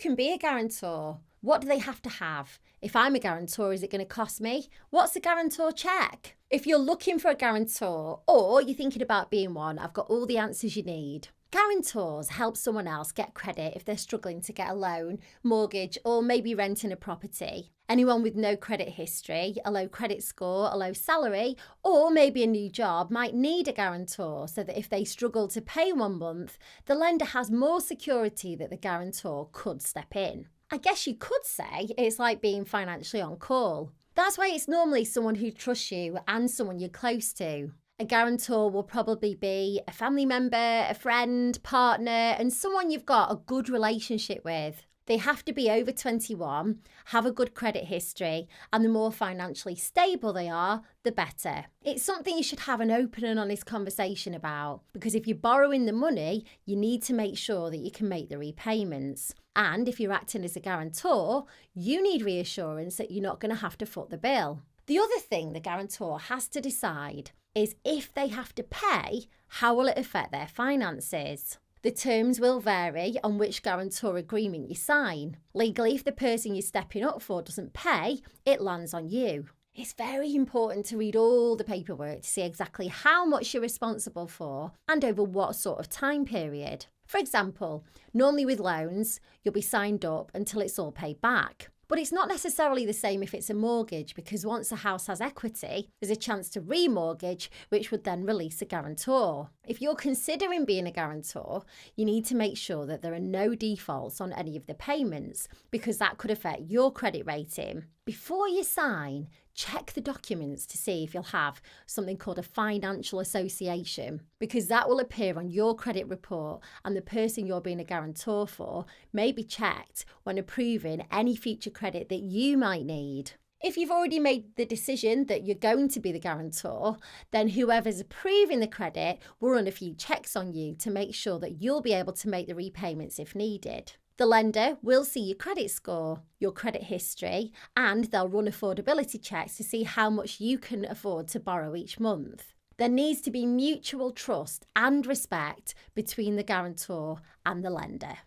can be a guarantor? What do they have to have? If I'm a guarantor, is it going to cost me? What's a guarantor check? If you're looking for a guarantor or you're thinking about being one, I've got all the answers you need. Guarantors help someone else get credit if they're struggling to get a loan, mortgage, or maybe renting a property. Anyone with no credit history, a low credit score, a low salary, or maybe a new job might need a guarantor so that if they struggle to pay 1 month, the lender has more security that the guarantor could step in. I guess you could say it's like being financially on call. That's why it's normally someone who trusts you and someone you're close to. A guarantor will probably be a family member, a friend, partner, and someone you've got a good relationship with. They have to be over 21, have a good credit history, and the more financially stable they are, the better. It's something you should have an open and honest conversation about, because if you're borrowing the money, you need to make sure that you can make the repayments. And if you're acting as a guarantor, you need reassurance that you're not going to have to foot the bill. The other thing the guarantor has to decide is if they have to pay, how will it affect their finances? The terms will vary on which guarantor agreement you sign. Legally, if the person you're stepping up for doesn't pay, it lands on you. It's very important to read all the paperwork to see exactly how much you're responsible for and over what sort of time period. For example, normally with loans, you'll be signed up until it's all paid back. But it's not necessarily the same if it's a mortgage, because once a house has equity, there's a chance to remortgage, which would then release a guarantor. If you're considering being a guarantor, you need to make sure that there are no defaults on any of the payments, because that could affect your credit rating. Before you sign, check the documents to see if you'll have something called a financial association, because that will appear on your credit report and the person you're being a guarantor for may be checked when approving any future credit that you might need. If you've already made the decision that you're going to be the guarantor, then whoever's approving the credit will run a few checks on you to make sure that you'll be able to make the repayments if needed. The lender will see your credit score, your credit history, and they'll run affordability checks to see how much you can afford to borrow each month. There needs to be mutual trust and respect between the guarantor and the lender.